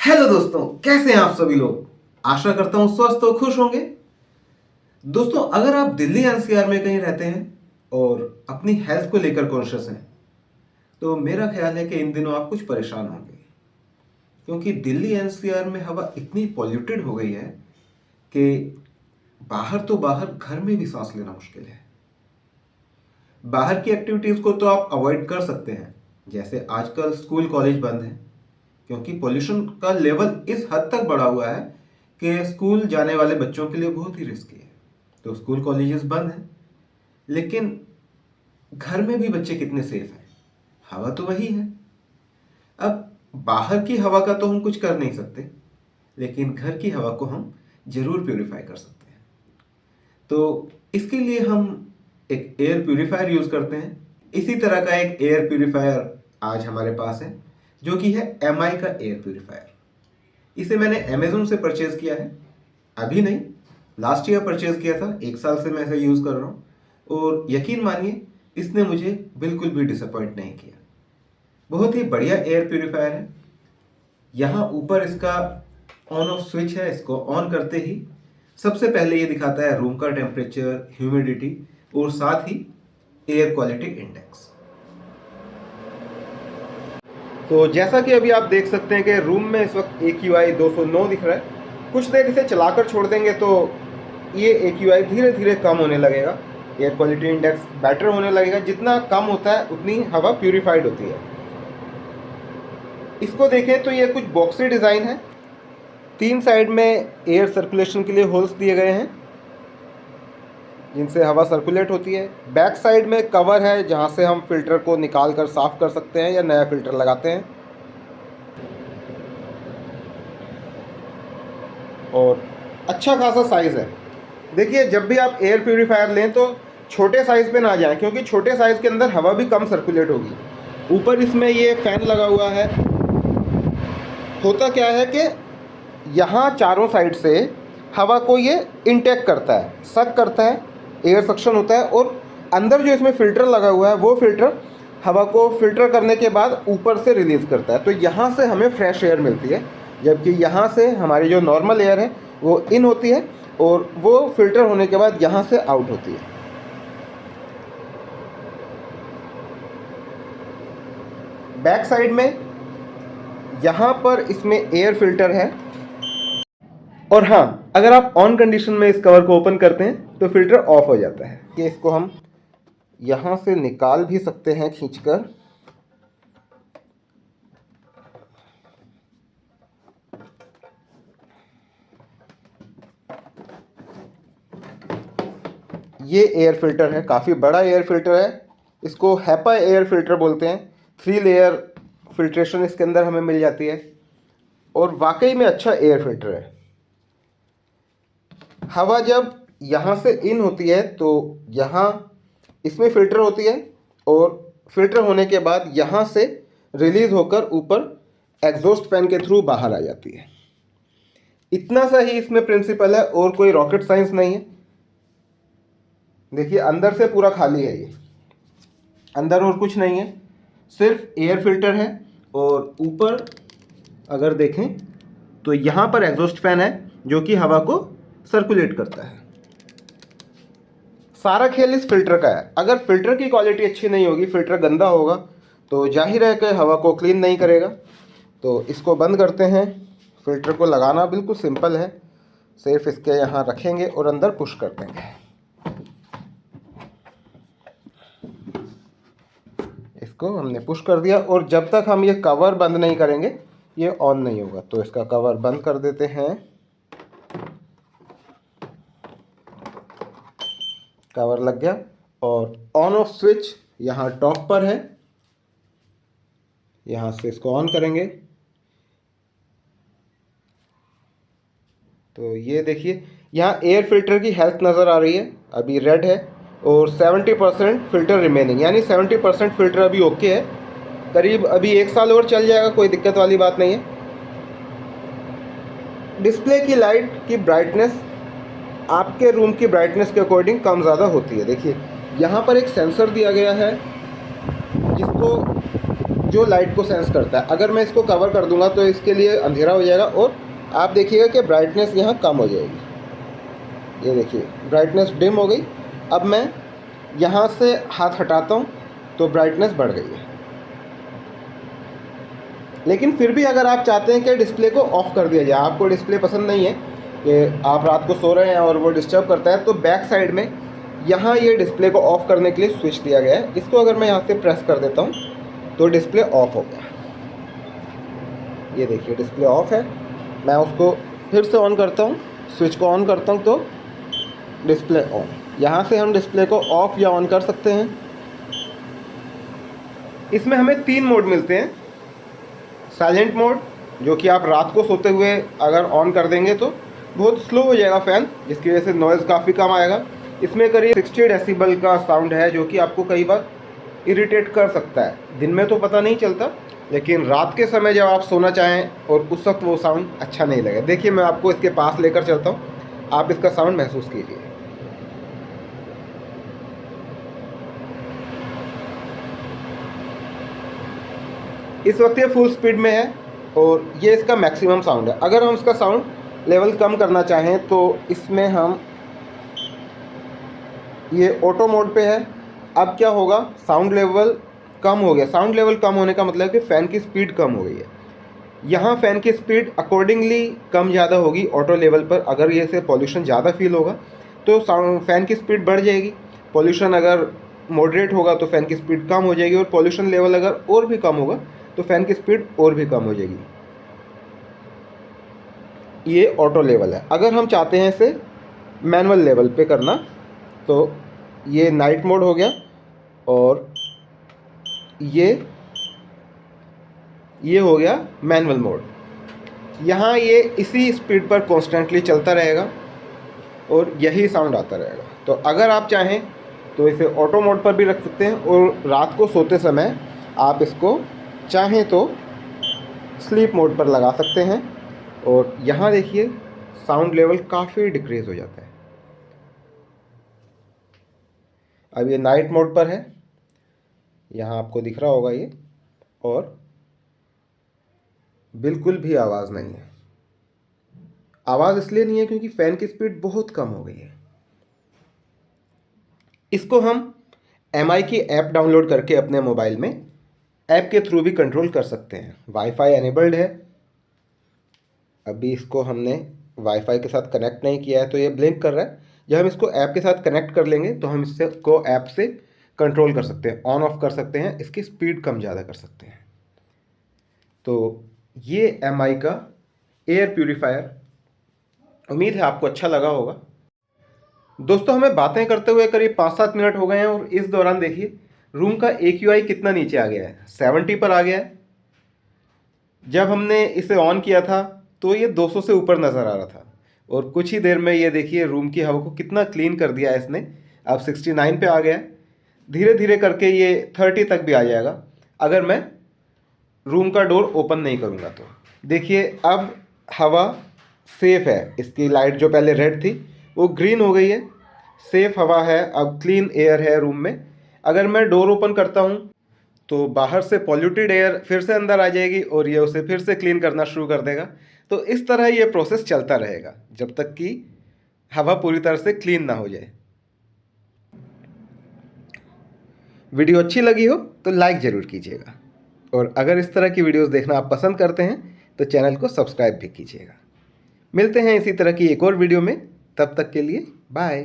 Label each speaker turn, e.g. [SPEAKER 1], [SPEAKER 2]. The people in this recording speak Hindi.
[SPEAKER 1] हेलो दोस्तों, कैसे हैं आप सभी लोग। आशा करता हूं स्वस्थ और खुश होंगे। दोस्तों, अगर आप दिल्ली एनसीआर में कहीं रहते हैं और अपनी हेल्थ को लेकर कॉन्शियस हैं तो मेरा ख्याल है कि इन दिनों आप कुछ परेशान होंगे, क्योंकि दिल्ली एनसीआर में हवा इतनी पॉल्यूटेड हो गई है कि बाहर तो बाहर, घर में भी सांस लेना मुश्किल है। बाहर की एक्टिविटीज को तो आप अवॉइड कर सकते हैं, जैसे आजकल स्कूल कॉलेज बंद हैं क्योंकि पोल्यूशन का लेवल इस हद तक बढ़ा हुआ है कि स्कूल जाने वाले बच्चों के लिए बहुत ही रिस्की है। तो स्कूल कॉलेजेस बंद हैं, लेकिन घर में भी बच्चे कितने सेफ हैं। हवा तो वही है। अब बाहर की हवा का तो हम कुछ कर नहीं सकते, लेकिन घर की हवा को हम जरूर प्योरीफाई कर सकते हैं। तो इसके लिए हम एक एयर प्यूरिफायर यूज करते हैं। इसी तरह का एक एयर प्यूरिफायर आज हमारे पास है, जो कि है एमआई का एयर प्यूरिफायर। इसे मैंने अमेजोन से परचेज किया है, अभी नहीं, लास्ट ईयर परचेज किया था। 1 साल से मैं इसे यूज़ कर रहा हूँ और यकीन मानिए इसने मुझे बिल्कुल भी डिसअपॉइंट नहीं किया। बहुत ही बढ़िया एयर प्यूरिफायर है। यहाँ ऊपर इसका ऑन ऑफ स्विच है। इसको ऑन करते ही सबसे पहले ये दिखाता है रूम का टेम्परेचर, ह्यूमिडिटी और साथ ही एयर क्वालिटी इंडेक्स। तो जैसा कि अभी आप देख सकते हैं कि रूम में इस वक्त AQI 209 दिख रहा है। कुछ देर इसे चलाकर छोड़ देंगे तो ये AQI धीरे धीरे कम होने लगेगा, एयर क्वालिटी इंडेक्स बेटर होने लगेगा। जितना कम होता है उतनी हवा प्यूरिफाइड होती है। इसको देखें तो ये कुछ बॉक्सी डिज़ाइन है। 3 साइड में एयर सर्कुलेशन के लिए होल्स दिए गए हैं जिनसे हवा सर्कुलेट होती है। बैक साइड में कवर है जहाँ से हम फिल्टर को निकाल कर साफ़ कर सकते हैं या नया फिल्टर लगाते हैं। और अच्छा खासा साइज़ है। देखिए, जब भी आप एयर प्यूरीफायर लें तो छोटे साइज़ पे ना जाएं, क्योंकि छोटे साइज़ के अंदर हवा भी कम सर्कुलेट होगी। ऊपर इसमें ये फ़ैन लगा हुआ है। होता क्या है कि यहाँ चारों साइड से हवा को ये इनटेक करता है, सक करता है, एयर सक्शन होता है। और अंदर जो इसमें फ़िल्टर लगा हुआ है वो फ़िल्टर हवा को फ़िल्टर करने के बाद ऊपर से रिलीज़ करता है। तो यहाँ से हमें फ्रेश एयर मिलती है, जबकि यहाँ से हमारी जो नॉर्मल एयर है वो इन होती है और वो फ़िल्टर होने के बाद यहाँ से आउट होती है। बैक साइड में यहाँ पर इसमें एयर फिल्टर है। और हाँ, अगर आप ऑन कंडीशन में इस कवर को ओपन करते हैं तो फिल्टर ऑफ हो जाता है। कि इसको हम यहाँ से निकाल भी सकते हैं खींचकर। ये एयर फिल्टर है, काफ़ी बड़ा एयर फिल्टर है। इसको हैपा एयर फिल्टर बोलते हैं। 3 लेयर फिल्ट्रेशन इसके अंदर हमें मिल जाती है और वाकई में अच्छा एयर फिल्टर है। हवा जब यहाँ से इन होती है तो यहाँ इसमें फ़िल्टर होती है और फिल्टर होने के बाद यहाँ से रिलीज़ होकर ऊपर एग्जॉस्ट फैन के थ्रू बाहर आ जाती है। इतना सा ही इसमें प्रिंसिपल है और कोई रॉकेट साइंस नहीं है। देखिए, अंदर से पूरा खाली है ये, अंदर और कुछ नहीं है, सिर्फ एयर फिल्टर है। और ऊपर अगर देखें तो यहाँ पर एग्जॉस्ट फैन है जो कि हवा को सर्कुलेट करता है। सारा खेल इस फिल्टर का है। अगर फिल्टर की क्वालिटी अच्छी नहीं होगी, फिल्टर गंदा होगा, तो जाहिर है कि हवा को क्लीन नहीं करेगा। तो इसको बंद करते हैं। फिल्टर को लगाना बिल्कुल सिंपल है, सिर्फ इसके यहाँ रखेंगे और अंदर पुश कर देंगे। इसको हमने पुश कर दिया और जब तक हम ये कवर बंद नहीं करेंगे ये ऑन नहीं होगा। तो इसका कवर बंद कर देते हैं। कवर लग गया और ऑन ऑफ स्विच यहाँ टॉप पर है, यहाँ से इसको ऑन करेंगे तो ये देखिए यहाँ एयर फिल्टर की हेल्थ नज़र आ रही है, अभी रेड है और 70% फिल्टर रिमेनिंग, यानी 70% फिल्टर अभी ओके है। करीब अभी 1 साल और चल जाएगा, कोई दिक्कत वाली बात नहीं है। डिस्प्ले की लाइट की ब्राइटनेस आपके रूम की ब्राइटनेस के अकॉर्डिंग कम ज़्यादा होती है। देखिए, यहाँ पर एक सेंसर दिया गया है जिसको जो लाइट को सेंस करता है। अगर मैं इसको कवर कर दूंगा तो इसके लिए अंधेरा हो जाएगा और आप देखिएगा कि ब्राइटनेस यहाँ कम हो जाएगी। ये देखिए ब्राइटनेस डिम हो गई। अब मैं यहाँ से हाथ हटाता हूँ तो ब्राइटनेस बढ़ गई है। लेकिन फिर भी अगर आप चाहते हैं कि डिस्प्ले को ऑफ़ कर दिया जाए, आपको डिस्प्ले पसंद नहीं है कि आप रात को सो रहे हैं और वो डिस्टर्ब करता है, तो बैक साइड में यहाँ ये डिस्प्ले को ऑफ़ करने के लिए स्विच दिया गया है। इसको अगर मैं यहाँ से प्रेस कर देता हूँ तो डिस्प्ले ऑफ हो गया। ये देखिए डिस्प्ले ऑफ है। मैं उसको फिर से ऑन करता हूँ, स्विच को ऑन करता हूँ तो डिस्प्ले ऑन। यहाँ से हम डिस्प्ले को ऑफ या ऑन कर सकते हैं। इसमें हमें 3 मोड मिलते हैं। साइलेंट मोड, जो कि आप रात को सोते हुए अगर ऑन कर देंगे तो बहुत स्लो हो जाएगा फ़ैन, जिसकी वजह से नॉइज़ काफ़ी कम आएगा। इसमें करीब 60 डेसिबल का साउंड है, जो कि आपको कई बार इरिटेट कर सकता है। दिन में तो पता नहीं चलता, लेकिन रात के समय जब आप सोना चाहें और उस वक्त वो साउंड अच्छा नहीं लगे। देखिए मैं आपको इसके पास लेकर चलता हूँ, आप इसका साउंड महसूस कीजिए। इस वक्त ये फुल स्पीड में है और ये इसका मैक्सिमम साउंड है। अगर हम इसका साउंड लेवल कम करना चाहें तो इसमें हम, ये ऑटो मोड पे है। अब क्या होगा, साउंड लेवल कम हो गया। साउंड लेवल कम होने का मतलब है कि फ़ैन की स्पीड कम हो गई है। यहाँ फ़ैन की स्पीड अकॉर्डिंगली कम ज़्यादा होगी ऑटो लेवल पर। अगर ये से पॉल्यूशन ज़्यादा फील होगा तो साउंड फ़ैन की स्पीड बढ़ जाएगी। पॉल्यूशन अगर मॉडरेट होगा तो फ़ैन की स्पीड कम हो जाएगी, और पॉल्यूशन लेवल अगर और भी कम होगा तो फ़ैन की स्पीड और भी कम हो जाएगी। ये ऑटो लेवल है। अगर हम चाहते हैं इसे मैनुअल लेवल पे करना तो ये नाइट मोड हो गया, और ये हो गया मैनुअल मोड। यहाँ ये इसी स्पीड पर कॉन्स्टेंटली चलता रहेगा और यही साउंड आता रहेगा। तो अगर आप चाहें तो इसे ऑटो मोड पर भी रख सकते हैं, और रात को सोते समय आप इसको चाहें तो स्लीप मोड पर लगा सकते हैं। और यहाँ देखिए साउंड लेवल काफ़ी डिक्रीज़ हो जाता है। अब ये नाइट मोड पर है, यहाँ आपको दिख रहा होगा ये, और बिल्कुल भी आवाज़ नहीं है। आवाज़ इसलिए नहीं है क्योंकि फ़ैन की स्पीड बहुत कम हो गई है। इसको हम MI की ऐप डाउनलोड करके अपने मोबाइल में ऐप के थ्रू भी कंट्रोल कर सकते हैं। वाईफाई एनेबल्ड है। अभी इसको हमने वाईफाई के साथ कनेक्ट नहीं किया है तो ये ब्लिंक कर रहा है। जब हम इसको ऐप के साथ कनेक्ट कर लेंगे तो हम इससे को ऐप से कंट्रोल कर सकते हैं, ऑन ऑफ कर सकते हैं, इसकी स्पीड कम ज़्यादा कर सकते हैं। तो ये MI का एयर प्यूरीफायर, उम्मीद है आपको अच्छा लगा होगा। दोस्तों हमें बातें करते हुए करीब 5-7 मिनट हो गए हैं, और इस दौरान देखिए रूम का AQI कितना नीचे आ गया है, 70 पर आ गया है। जब हमने इसे ऑन किया था तो ये 200 से ऊपर नज़र आ रहा था, और कुछ ही देर में ये देखिए रूम की हवा को कितना क्लीन कर दिया है इसने। अब 69 पे आ गया है। धीरे धीरे करके ये 30 तक भी आ जाएगा अगर मैं रूम का डोर ओपन नहीं करूँगा तो। देखिए अब हवा सेफ़ है। इसकी लाइट जो पहले रेड थी वो ग्रीन हो गई है। सेफ़ हवा है, अब क्लीन एयर है रूम में। अगर मैं डोर ओपन करता हूँ तो बाहर से पॉल्यूटेड एयर फिर से अंदर आ जाएगी और ये उसे फिर से क्लीन करना शुरू कर देगा। तो इस तरह ये प्रोसेस चलता रहेगा जब तक कि हवा पूरी तरह से क्लीन ना हो जाए। वीडियो अच्छी लगी हो तो लाइक ज़रूर कीजिएगा, और अगर इस तरह की वीडियोस देखना आप पसंद करते हैं तो चैनल को सब्सक्राइब भी कीजिएगा। मिलते हैं इसी तरह की एक और वीडियो में, तब तक के लिए बाय।